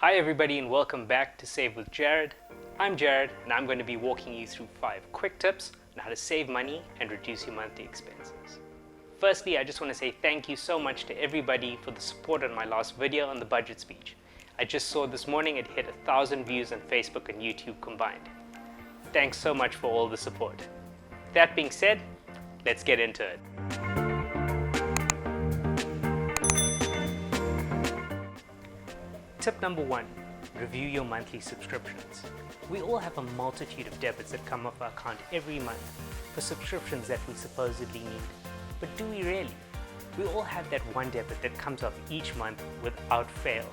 Hi everybody and welcome back to Save with Jared. I'm Jared and I'm going to be walking you through 5 quick tips on how to save money and reduce your monthly expenses. Firstly, I just want to say thank you so much to everybody for the support on my last video on the budget speech. I just saw this morning it hit 1,000 views on Facebook and YouTube combined. Thanks so much for all the support. That being said, let's get into it. Tip number 1, review your monthly subscriptions. We all have a multitude of debits that come off our account every month for subscriptions that we supposedly need. But do we really? We all have that one debit that comes off each month without fail.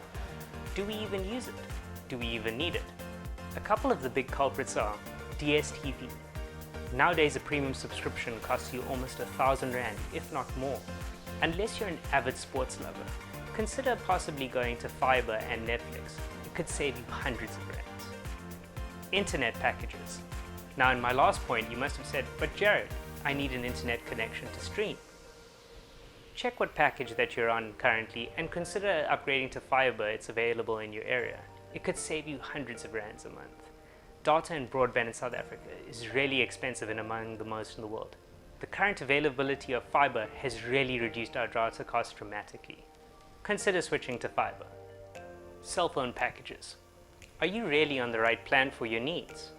Do we even use it? Do we even need it? A couple of the big culprits are DSTV. Nowadays a premium subscription costs you almost 1,000 Rand, if not more. Unless you're an avid sports lover, consider possibly going to fiber and Netflix. It could save you hundreds of rands. Internet packages. Now in my last point you must have said, but Jared, I need an internet connection to stream. Check what package that you're on currently and consider upgrading to fiber. It's available in your area. It could save you hundreds of rands a month. Data and broadband in South Africa is really expensive and among the most in the world. The current availability of fiber has really reduced our data costs dramatically. Consider switching to fiber. Cell phone packages. Are you really on the right plan for your needs?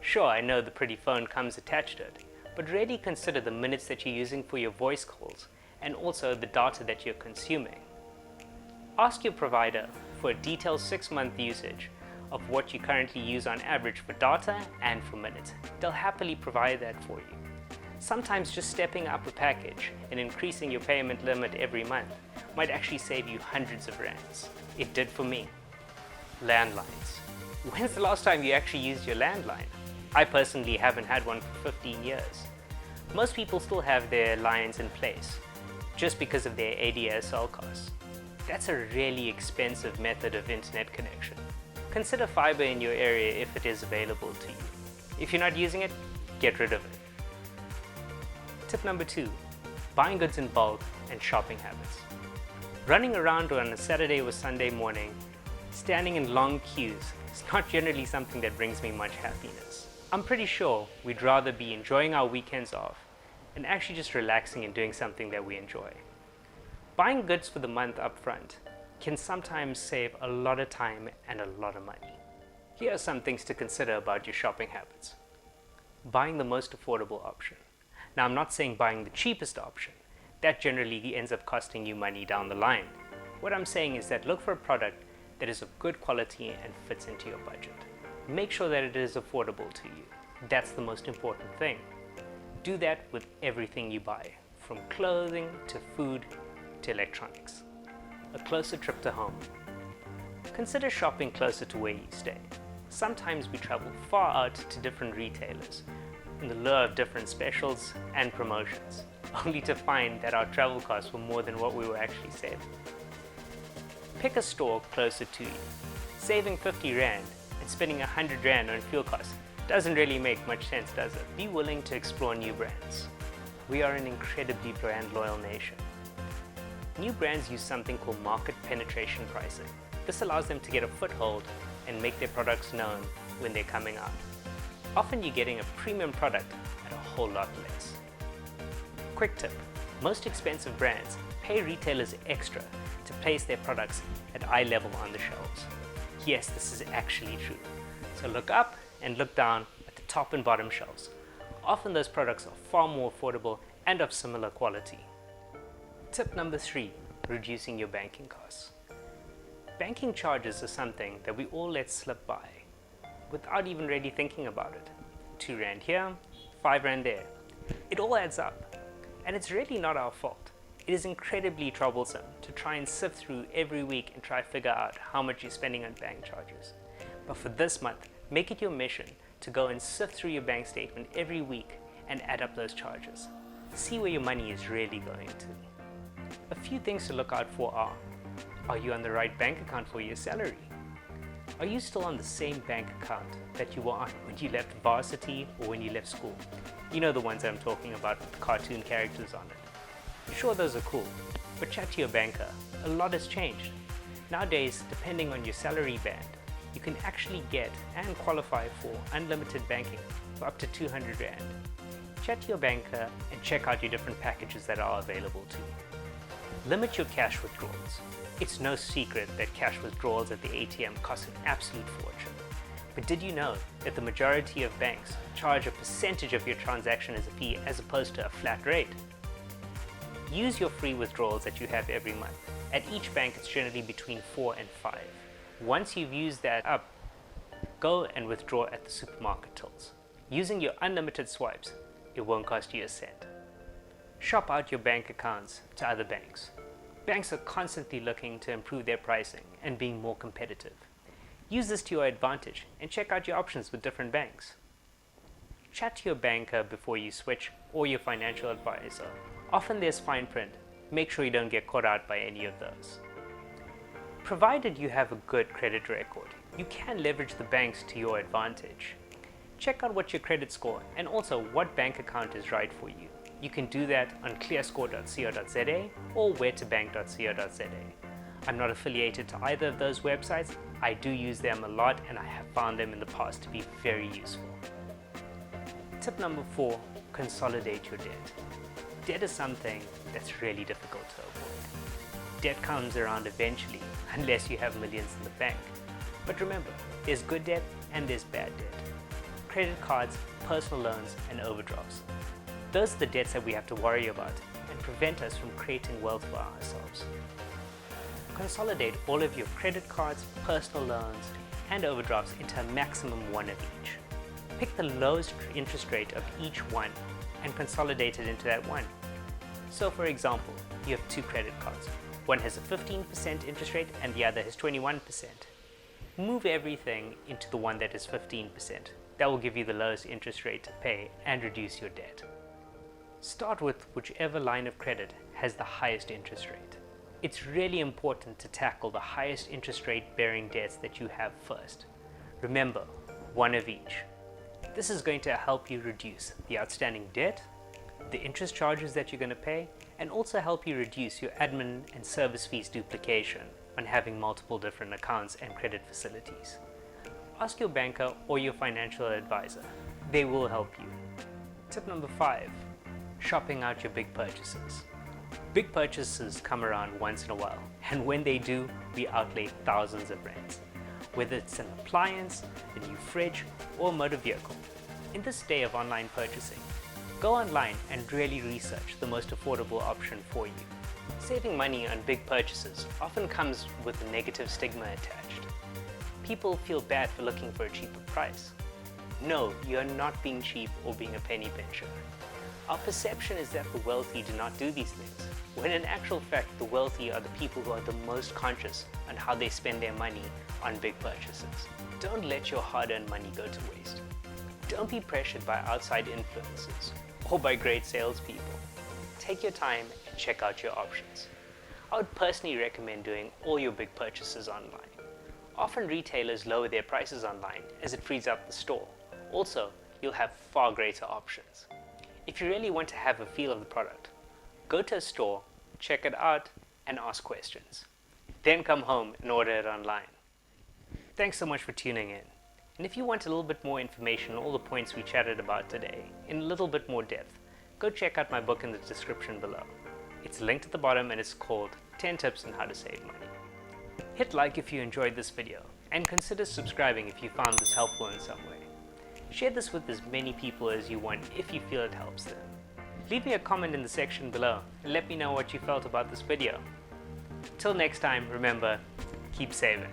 Sure, I know the pretty phone comes attached to it, but really consider the minutes that you're using for your voice calls and also the data that you're consuming. Ask your provider for a detailed 6-month usage of what you currently use on average for data and for minutes. They'll happily provide that for you. Sometimes just stepping up a package and increasing your payment limit every month might actually save you hundreds of rands. It did for me. Landlines. When's the last time you actually used your landline? I personally haven't had one for 15 years. Most people still have their lines in place just because of their ADSL costs. That's a really expensive method of internet connection. Consider fiber in your area if it is available to you. If you're not using it, get rid of it. Tip number 2, buying goods in bulk and shopping habits. Running around on a Saturday or Sunday morning, standing in long queues is not generally something that brings me much happiness. I'm pretty sure we'd rather be enjoying our weekends off and actually just relaxing and doing something that we enjoy. Buying goods for the month up front can sometimes save a lot of time and a lot of money. Here are some things to consider about your shopping habits. Buying the most affordable option. Now, I'm not saying buying the cheapest option. That generally ends up costing you money down the line. What I'm saying is that look for a product that is of good quality and fits into your budget. Make sure that it is affordable to you. That's the most important thing. Do that with everything you buy, from clothing to food to electronics. A closer trip to home. Consider shopping closer to where you stay. Sometimes we travel far out to different retailers in the lure of different specials and promotions, only to find that our travel costs were more than what we were actually saving. Pick a store closer to you. Saving 50 Rand and spending 100 Rand on fuel costs doesn't really make much sense, does it? Be willing to explore new brands. We are an incredibly brand loyal nation. New brands use something called market penetration pricing. This allows them to get a foothold and make their products known when they're coming out. Often you're getting a premium product at a whole lot less. Quick tip, most expensive brands pay retailers extra to place their products at eye level on the shelves. Yes, this is actually true. So look up and look down at the top and bottom shelves. Often those products are far more affordable and of similar quality. Tip number 3, reducing your banking costs. Banking charges are something that we all let slip by without even really thinking about it. 2 Rand here, 5 Rand there. It all adds up, and it's really not our fault. It is incredibly troublesome to try and sift through every week and try to figure out how much you're spending on bank charges. But for this month, make it your mission to go and sift through your bank statement every week and add up those charges. See where your money is really going to. A few things to look out for are you on the right bank account for your salary? Are you still on the same bank account that you were on when you left varsity or when you left school? You know the ones I'm talking about with the cartoon characters on it. Sure, those are cool, but chat to your banker. A lot has changed. Nowadays, depending on your salary band, you can actually get and qualify for unlimited banking for up to 200 Rand. Chat to your banker and check out your different packages that are available to you. Limit your cash withdrawals. It's no secret that cash withdrawals at the ATM cost an absolute fortune. But did you know that the majority of banks charge a percentage of your transaction as a fee as opposed to a flat rate? Use your free withdrawals that you have every month. At each bank, it's generally between 4 and 5. Once you've used that up, go and withdraw at the supermarket tills. Using your unlimited swipes, it won't cost you a cent. Shop out your bank accounts to other banks. Banks are constantly looking to improve their pricing and being more competitive. Use this to your advantage and check out your options with different banks. Chat to your banker before you switch or your financial advisor. Often there's fine print. Make sure you don't get caught out by any of those. Provided you have a good credit record, you can leverage the banks to your advantage. Check out what your credit score and also what bank account is right for you. You can do that on clearscore.co.za or wheretobank.co.za. I'm not affiliated to either of those websites. I do use them a lot and I have found them in the past to be very useful. Tip number 4, consolidate your debt. Debt is something that's really difficult to avoid. Debt comes around eventually, unless you have millions in the bank. But remember, there's good debt and there's bad debt. Credit cards, personal loans, and overdrafts. Those are the debts that we have to worry about and prevent us from creating wealth for ourselves. Consolidate all of your credit cards, personal loans, and overdrafts into a maximum one of each. Pick the lowest interest rate of each one and consolidate it into that one. So for example, you have 2 credit cards. One has a 15% interest rate and the other has 21%. Move everything into the one that is 15%. That will give you the lowest interest rate to pay and reduce your debt. Start with whichever line of credit has the highest interest rate. It's really important to tackle the highest interest rate bearing debts that you have first. Remember, one of each. This is going to help you reduce the outstanding debt, the interest charges that you're going to pay, and also help you reduce your admin and service fees duplication when having multiple different accounts and credit facilities. Ask your banker or your financial advisor. They will help you. Tip number 5, shopping out your big purchases. Big purchases come around once in a while, and when they do, we outlay thousands of rands. Whether it's an appliance, a new fridge, or a motor vehicle. In this day of online purchasing, go online and really research the most affordable option for you. Saving money on big purchases often comes with a negative stigma attached. People feel bad for looking for a cheaper price. No, you're not being cheap or being a penny pincher. Our perception is that the wealthy do not do these things, when in actual fact the wealthy are the people who are the most conscious on how they spend their money on big purchases. Don't let your hard-earned money go to waste. Don't be pressured by outside influences or by great salespeople. Take your time and check out your options. I would personally recommend doing all your big purchases online. Often retailers lower their prices online as it frees up the store. Also, you'll have far greater options. If you really want to have a feel of the product, go to a store, check it out, and ask questions. Then come home and order it online. Thanks so much for tuning in. And if you want a little bit more information on all the points we chatted about today in a little bit more depth, go check out my book in the description below. It's linked at the bottom and it's called 10 Tips on How to Save Money. Hit like if you enjoyed this video and consider subscribing if you found this helpful in some way. Share this with as many people as you want if you feel it helps them. Leave me a comment in the section below and let me know what you felt about this video. Till next time, remember, keep saving.